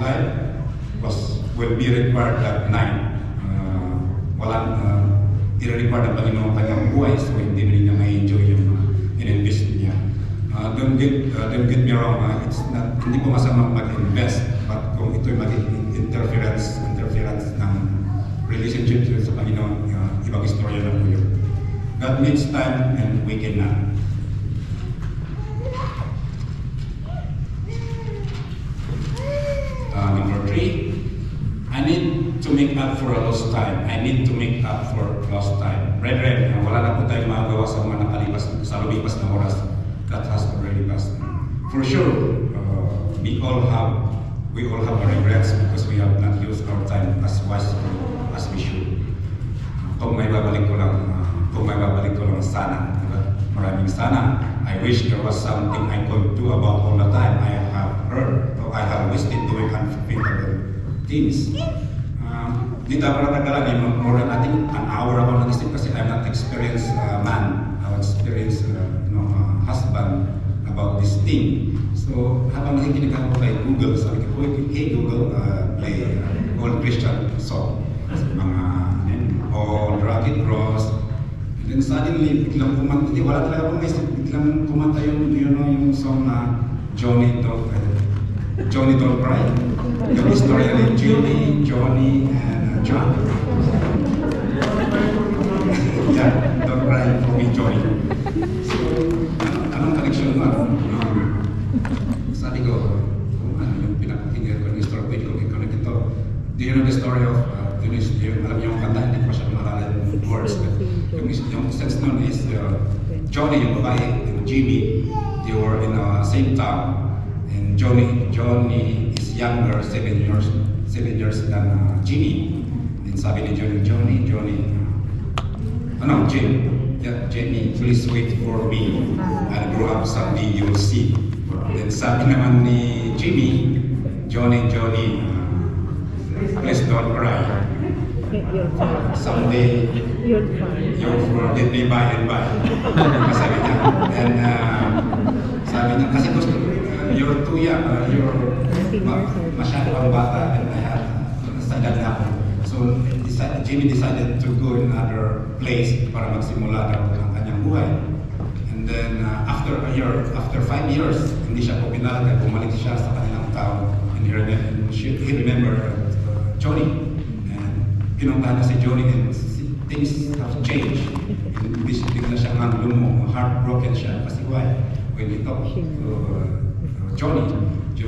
life will be required that night. I-require ng Panginoon kanyang buhay, so hindi rin niya ma-enjoy yung in-invest niya. Don't get me wrong, hindi po masama mag-invest, but kung ito'y maging interference ng relationship sa Panginoon, ibang istorya na po yun. God needs time and we cannot. Number 3, I need to make up for a lost time. I need to make up for lost time. Brethren, wala na po tayong magagawa sa mga nakalipas, sa lumipas na oras that has already passed. For sure, we all have regrets because we have not used our time as wisely as we should. Kung may babalik ko lang sana, diba? Maraming sana. I wish there was something I could do about all the time I have heard, or I have wasted doing unfitting things. Di tayo natagalan, more than I think an hour ako nag-isip kasi I'm not experienced man. I'm experienced husband about this thing. So habang nakikinig ako kay Google, sabi ko, hey Google, play old Christian song. Mga All Rugged Cross. And then suddenly, biglang kumanta, wala talaga akong naisip, biglang kumanta yung song na Johnny Don't Cry. Yung story ni Jimmy, Johnny, and John. Yeah, don't cry for me, Johnny. So, anong connection mo? Sabi ko, ano yung pinapakinggan ko ng story ko, connect ito. Do you know the story of alam niyo yung kanta, hindi ko siya maalala yung words. Yung sense nun is, Johnny, yung babae, and Jimmy, they were in the same town. And Johnny is younger, 7 years than Jimmy. And sabi ni Johnny, Jenny, please wait for me. I'll grow up someday, you'll see. Then sabi naman ni Jimmy, Johnny, please don't cry. Someday, you'll forget me by and by. Sabi niya. And sabi niya, kasi gusto, you're too young, you're masyado pang bata, and I have decided na ako. So, Jimmy decided to go in another place para magsimula daw ang kanyang buhay. And then, after 5 years, hindi siya po pinalaga, bumalik siya sa kanilang town, and he remembered Johnny. Pinuntahan na si Johnny and things have changed. Bigla siya nga lumo, heartbroken siya. Kasi why? When he talked to Johnny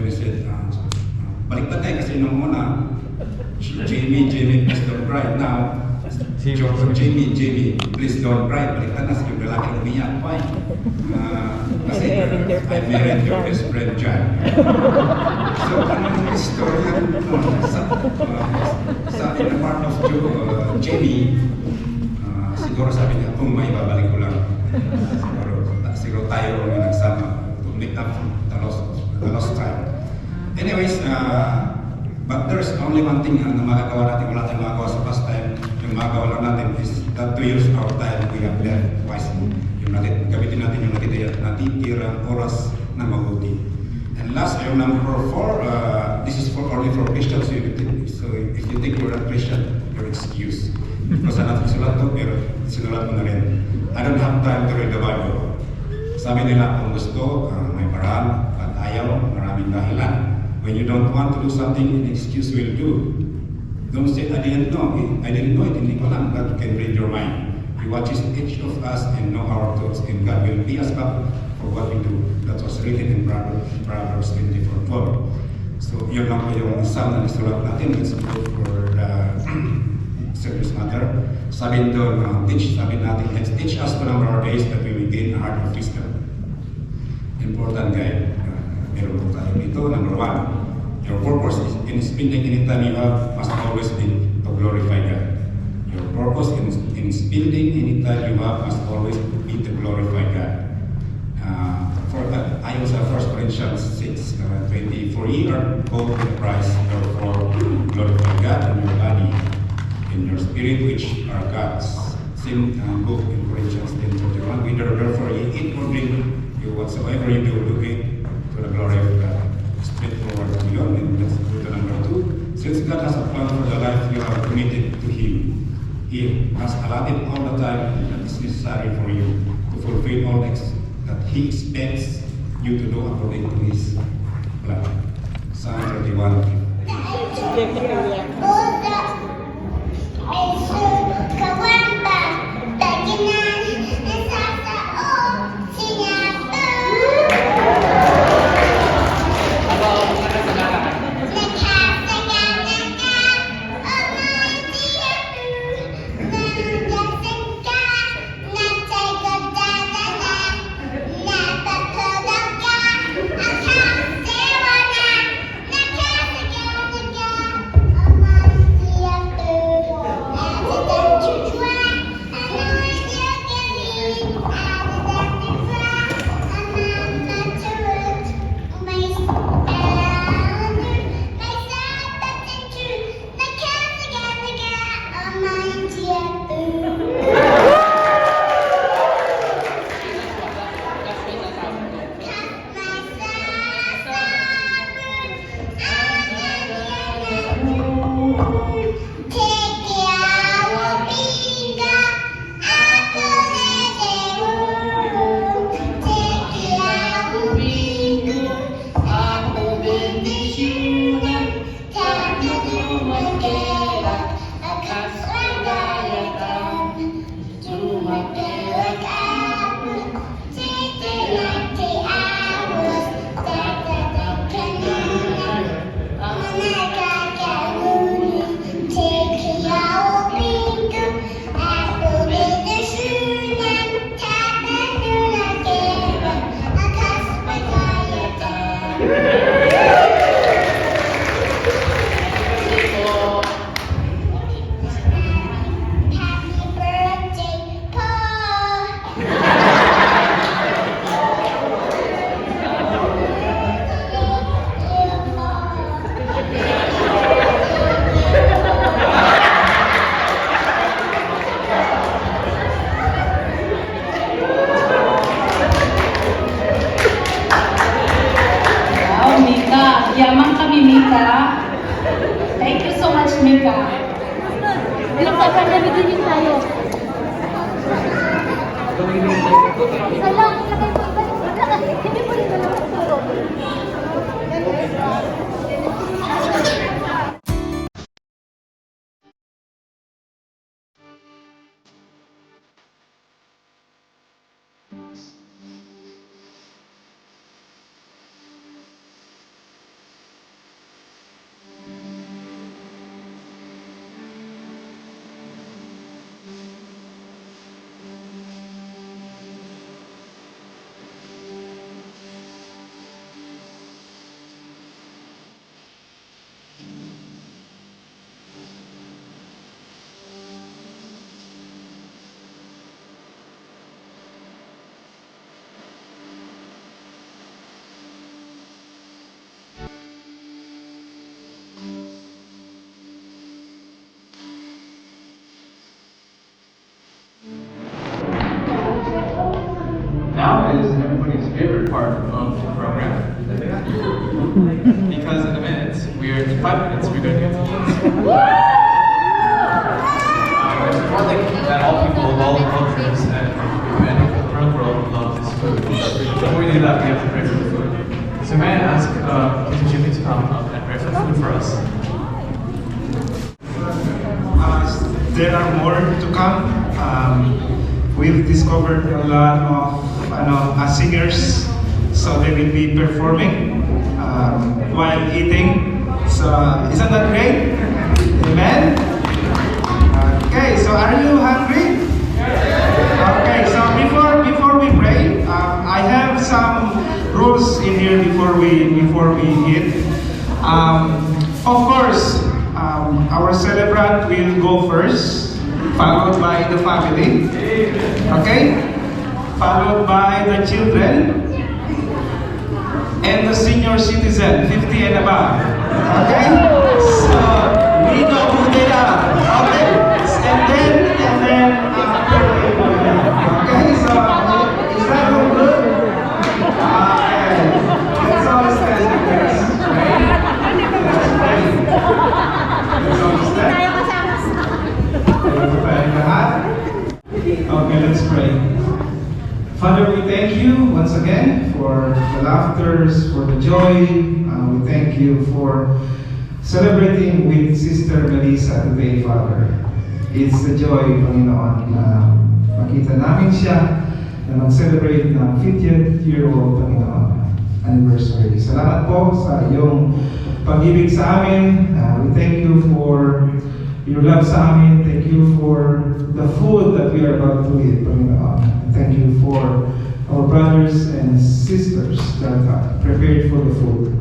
said, balik na tayo kasi nung una, Jamie, please don't cry. Now, Jamie, please don't cry. Balik na sa yung lalaki umiyak. Why? Kasi I married your best friend, John. So, anong istorya sa in the part of Jamie, siguro sabi niya, kung may babalik ko lang, siguro tayo ang nagsama to make up the lost time. Anyways, but there's only one thing na magagawa natin, wala tayong magagawa sa past time. Yung magagawa lang natin is that to use our time we have left wisely. Gamitin natin yung natitirang oras na mabuti. And last, yung number 4, this is only for Christians. So if you think you're not Christian, you're excused. Because natin sulat to, pero sinulat mo na rin. I don't have time to read the Bible. Sabi nila, kung gusto, may paraan, at ayaw, maraming dahilan. When you don't want to do something, an excuse will do. Don't say, I didn't know it, hindi ko lang. God can read your mind. He watches each of us and know our thoughts, and God will pay us back for what we do. That was written in Proverbs 24:12. So, yun lang po yung isang na nasulat natin. Let's go for the serious matter. Sabi doon, sabi natin, let's teach us to number our days that we will gain a heart of wisdom. Important guide. Meron po tayo dito. Number 1, your purpose is in spending any time you have must always be to glorify God. Your purpose in spending any time you have must always be to glorify God. For that, I also have 1 Corinthians 6:20. For ye are called to the price, therefore glorify God in your body, in your spirit, which are God's. Same book in Corinthians 10:31. Therefore ye eat or drink, whatsoever you do it to the glory of God. Straightforward beyond, and let's go to number He has allotted all the time that is necessary for you to fulfill all that He expects you to do according to His plan. Psalm 31. Yaman kami, Mika. Thank you so much, Mika. Yung pandemic din tayo. Salang, lagay po. Hindi po rin naman siguro. Now is everybody's favorite part of the program. Because in a minute, in 5 minutes, we're going to get to dance. There's a feeling that all people of all cultures and around the world love this food. Before we do that, we have to pray for the food. So may I ask Mr. Jimmy to come up and pray for the food for us? There are more to come. We've discovered a lot of singers, so they will be performing while eating. So isn't that great? Amen. Okay, so are you hungry? Okay, so before we pray, I have some rules in here before we eat. Of course, our celebrant will go first, followed by the family. Okay? Followed by the children and the senior citizen, 50 and above. Okay? So we know who they are. Okay? And then okay, so is that all good? Okay. Let's all stand together. Let's all stand. Joy, we thank you for celebrating with Sister Melissa today, Father. It's the joy, Panginoon, na makita namin siya na mag-celebrate ng 50th year old, Panginoon, anniversary. Salamat po sa iyong pag-ibig sa amin. We thank you for your love sa amin. Thank you for the food that we are about to eat, Panginoon. Thank you for our brothers and sisters that are prepared for the food.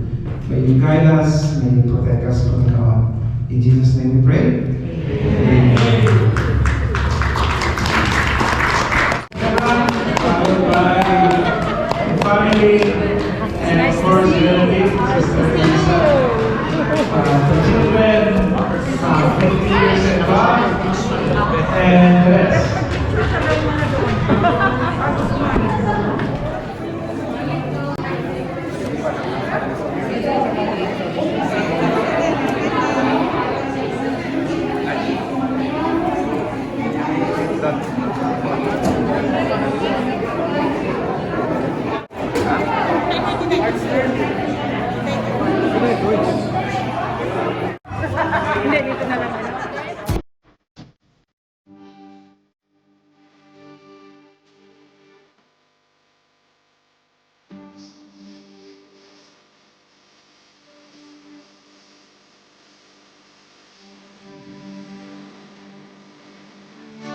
May you guide us, may you protect us, Panginoon. In Jesus' name we pray. Amen. Followed by the family and of course relatives, Sister Lisa, the children, 50 years and above, and the rest.